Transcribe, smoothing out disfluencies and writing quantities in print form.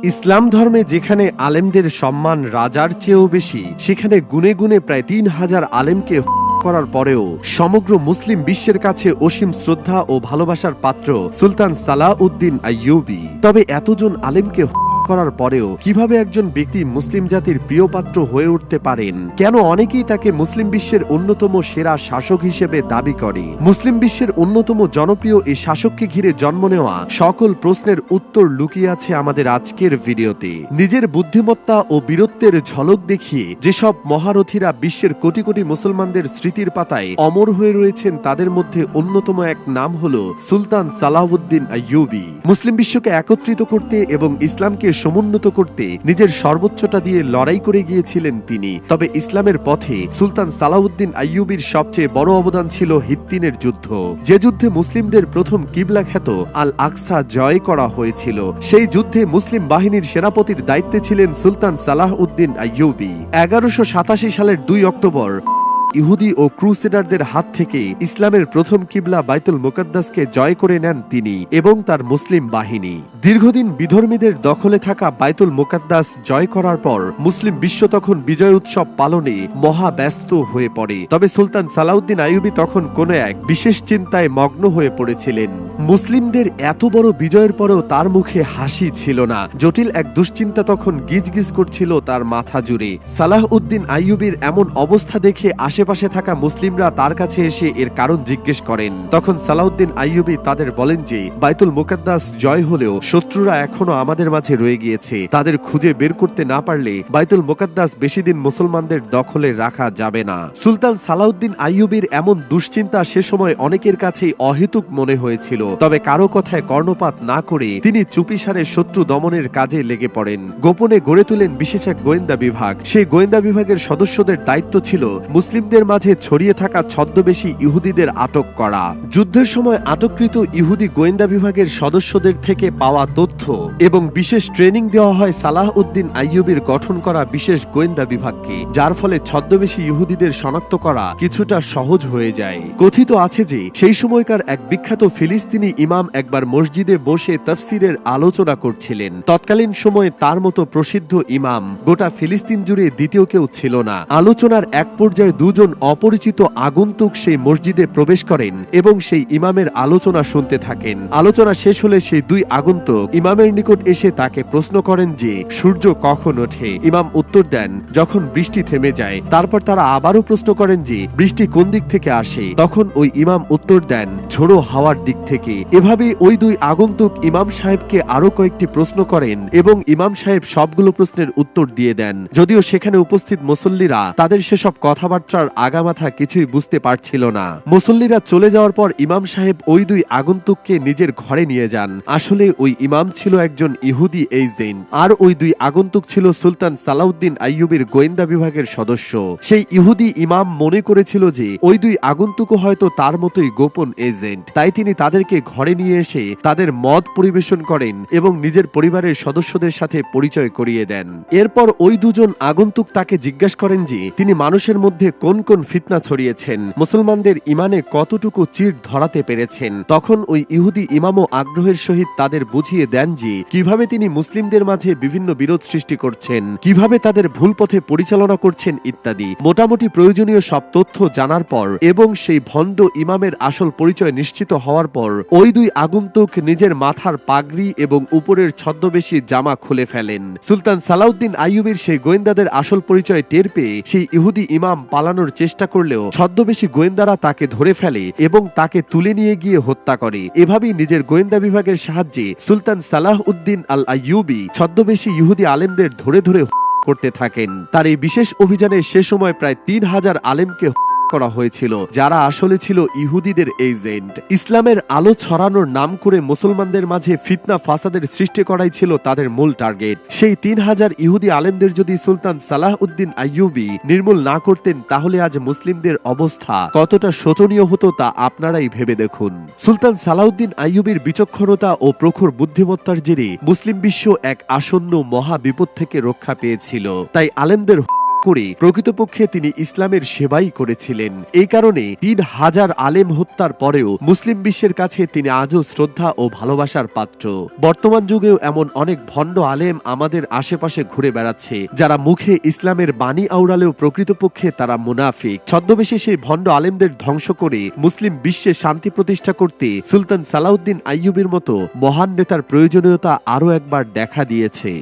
ইসলাম ধর্মে যেখানে আলেমদের সম্মান রাজার চেয়েও বেশি, সেখানে গুনে গুনে প্রায় ৩,০০০ আলেমকে করার পরেও সমগ্র মুসলিম বিশ্বের কাছে অসীম শ্রদ্ধা ও ভালোবাসার পাত্র সুলতান সালাহউদ্দিন আইয়ুবী। তবে এতজন আলেমকে করার পরেও কিভাবে একজন ব্যক্তি মুসলিম জাতির প্রিয় পাত্র হয়ে উঠতে পারেন? কেন অনেকেই তাকে মুসলিম বিশ্বের অন্যতম সেরা শাসক হিসেবে দাবি করে? মুসলিম বিশ্বের অন্যতম জনপ্রিয় এই শাসককে ঘিরে জন্ম নেওয়া সকল প্রশ্নের উত্তর লুকিয়ে আছে আমাদের আজকের ভিডিওতে। নিজের বুদ্ধিমত্তা ও বীরত্বের ঝলক দেখিয়ে যেসব মহারথীরা বিশ্বের কোটি কোটি মুসলমানদের স্মৃতির পাতায় অমর হয়ে রয়েছেন, তাদের মধ্যে অন্যতম এক নাম হলো সুলতান সালাহউদ্দিন আইয়ুবী। মুসলিম বিশ্বকে একত্রিত করতে এবং ইসলামকে সমুন্নত করতে নিজের সর্বোচ্চটা দিয়ে লড়াই করে গিয়েছিলেন তিনি। তবে ইসলামের পথে সুলতান সালাহউদ্দিন আইয়ুবীর সবচেয়ে বড় অবদান ছিল হিত্তিনের যুদ্ধ, যে যুদ্ধে মুসলিমদের প্রথম কিবলা খ্যাত আল আকসা জয় করা হয়েছিল। সেই যুদ্ধে মুসলিম বাহিনীর সেনাপতির দায়িত্বে ছিলেন সুলতান সালাহউদ্দিন আইয়ুবী। 1187 সালের 2 অক্টোবর ইহুদি ও ক্রুসেডারদের হাত থেকে ইসলামের প্রথম কিবলা বাইতুল মুকাদ্দাসকে জয় করে নেন তিনি এবং তার মুসলিম বাহিনী। দীর্ঘদিন বিধর্মীদের দখলে থাকা বাইতুল মুকাদ্দাস জয় করার পর মুসলিম বিশ্ব তখন বিজয় উৎসব পালনে মহা ব্যস্ত হয়ে পড়ে। তবে সুলতান সালাহউদ্দিন আইয়ুবী তখন কোনো এক বিশেষ চিন্তায় মগ্ন হয়ে পড়েছিলেন। মুসলিমদের এত বড় বিজয়ের পরেও তার মুখে হাসি ছিল না। জটিল এক দুশ্চিন্তা তখন গিজগিজ করছিল তার মাথা জুড়ে। সালাহউদ্দিন আইয়ুবীর এমন অবস্থা দেখে আশেপাশে থাকা মুসলিমরা তার কাছে এসে এর কারণ জিজ্ঞেস করেন। তখন সালাহউদ্দিন আইয়ুবী তাদের বলেন যে বাইতুল মুকাদ্দাস জয় হলেও শত্রুরা এখনো আমাদের মাঝে রয়ে গিয়েছে। তাদের খুঁজে বের করতে না পারলে বাইতুল মুকাদ্দাস বেশি দিন মুসলমানদের দখলে রাখা যাবে না। সুলতান সালাহউদ্দিন আইয়ুবীর এমন দুশ্চিন্তা সে সময় অনেকের কাছেই অহেতুক মনে হয়েছিল। তবে কারো কথায় কর্ণপাত না করে তিনি চুপিসারে শত্রু দমনের কাজে লেগে পড়েন। গোপনে গড়ে তোলেন বিশেষ এক গোয়েন্দা বিভাগ। সেই গোয়েন্দা বিভাগের সদস্যদের দায়িত্ব ছিল মুসলিমদের মাঝে ছড়িয়ে থাকা ছদ্মবেশী ইহুদিদের আটক করা। যুদ্ধের সময় আটককৃত ইহুদি গোয়েন্দা বিভাগের সদস্যদের থেকে পাওয়া তথ্য এবং বিশেষ ট্রেনিং দেওয়া হয় সালাহউদ্দিন আইয়ুবীর গঠন করা বিশেষ গোয়েন্দা বিভাগকে, যার ফলে ছদ্মবেশী ইহুদিদের শনাক্ত করা কিছুটা সহজ হয়ে যায়। কথিত আছে যে সেই সময়কার এক বিখ্যাত ফিলিস্তিনি ইমাম একবার মসজিদে বসে তাফসিরের আলোচনা করছিলেন। তৎকালীন সময়ে তার মতো প্রসিদ্ধ ইমাম গোটা ফিলিস্তিন জুড়ে দ্বিতীয় কেউ ছিল না। আলোচনার এক পর্যায়ে দুজন অপরিচিত আগন্তুক সেই মসজিদে প্রবেশ করেন এবং সেই ইমামের আলোচনা শুনতে থাকেন। আলোচনা শেষ হলে সেই 2 আগন্তুক ইমামের নিকট এসে তাকে প্রশ্ন করেন যে সূর্য কখন ওঠে। ইমাম উত্তর দেন যখন বৃষ্টি থেমে যায়। তারপর তারা আবারও প্রশ্ন করেন যে বৃষ্টি কোন দিক থেকে আসে। তখন ওই ইমাম উত্তর দেন ঝোড়ো হাওয়ার দিক থেকে। এভাবে ওই 2 আগন্তুক ইমাম সাহেবকে আরো কয়েকটি প্রশ্ন করেন এবং ইমাম সাহেব সবগুলো প্রশ্নের উত্তর দিয়ে দেন। যদিও সেখানে উপস্থিত মুসল্লিরা তাদের সেসব কথাবার্তার আগামাথা কিছুই বুঝতে পারছিল না। মুসল্লিরা চলে যাওয়ার পর ইমাম সাহেব ওই 2 আগন্তুককে নিজের ঘরে নিয়ে যান। আসলে ওই ইমাম ছিল একজন ইহুদি এজেন্ট, আর ওই 2 আগন্তুক ছিল সুলতান সালাহউদ্দিন আইয়ুবীর গোয়েন্দা বিভাগের সদস্য। সেই ইহুদি ইমাম মনে করেছিল যে ওই 2 আগন্তুকও হয়তো তার মতোই গোপন এজেন্ট, তাই তিনি তাদেরকে ঘরে নিয়ে এসে তাদের মদ পরিবেশন করেন এবং নিজের পরিবারের সদস্যদের সাথে পরিচয় করিয়ে দেন। এরপর ওই 2জন আগন্তুক তাকে জিজ্ঞাসা করেন যে তিনি মানুষের মধ্যে কোন কোন ফিতনা ছড়িয়েছেন, মুসলমানদের ইমানে কতটুকু চির ধরাতে পেরেছেন। তখন ওই ইহুদি ইমামও আগ্রহের সহিত তাদের বুঝিয়ে দেন যে কিভাবে তিনি মুসলিমদের মাঝে বিভিন্ন বিরোধ সৃষ্টি করছেন, কিভাবে তাদের ভুল পথে পরিচালনা করছেন ইত্যাদি। মোটামুটি প্রয়োজনীয় সব তথ্য জানার পর এবং সেই ভণ্ড ইমামের আসল পরিচয় নিশ্চিত হওয়ার পর ওই 2 আগন্তুক নিজের মাথার পাগড়ি এবং উপরের ছদ্মবেশী জামা খুলে ফেলেন। সুলতান সালাহউদ্দিন আইয়ুবীর সেই গোয়েন্দাদের আসল পরিচয় টের পেয়ে সেই ইহুদি ইমাম পালানোর চেষ্টা করলেও ছদ্মবেশী গোয়েন্দারা তাকে ধরে ফেলে এবং তাকে তুলে নিয়ে গিয়ে হত্যা করে। এভাবেই নিজের গোয়েন্দা বিভাগের সাহায্যে সুলতান সালাহউদ্দিন আল আইয়ুবী ছদ্মবেশী ইহুদি আলেমদের ধরে ধরে করতে থাকেন। তার এই বিশেষ অভিযানে সে সময় প্রায় 3,000 আলেমকে করা হয়েছিল, যারা আসলে ছিল ইহুদিদের এজেন্ট। ইসলামের আলো ছড়ানোর নাম করে মুসলমানদের মাঝে ফিতনা ফাসাদের সৃষ্টি করাই ছিল তাদের মূল টার্গেট। সেই 3,000 ইহুদি আলেমদের যদি সুলতান সালাহউদ্দিন আইয়ুবী নির্মূল না করতেন, তাহলে আজ মুসলিমদের অবস্থা কতটা শোচনীয় হতো তা আপনারাই ভেবে দেখুন। সুলতান সালাহউদ্দিন আইয়ুবীর বিচক্ষণতা ও প্রখর বুদ্ধিমত্তার জেরে মুসলিম বিশ্ব এক আসন্ন মহা বিপদ থেকে রক্ষা পেয়েছিল। তাই আলেমদের করে প্রকৃতপক্ষে তিনি ইসলামের সেবাই করেছিলেন। এই কারণে ৩,০০০ আলেম হত্যার পরেও মুসলিম বিশ্বের কাছে তিনি আজও শ্রদ্ধা ও ভালোবাসার পাত্র। বর্তমান যুগেও এমন অনেক ভণ্ড আলেম আমাদের আশেপাশে ঘুরে বেড়াচ্ছে, যারা মুখে ইসলামের বাণী আওড়ালেও প্রকৃতপক্ষে তারা মুনাফিক। ছদ্মবেশে সেই ভণ্ড আলেমদের ধ্বংস করে মুসলিম বিশ্বে শান্তি প্রতিষ্ঠা করতে সুলতান সালাউদ্দিন আইয়ুবীর মতো মহান নেতার প্রয়োজনীয়তা আরও একবার দেখা দিয়েছে।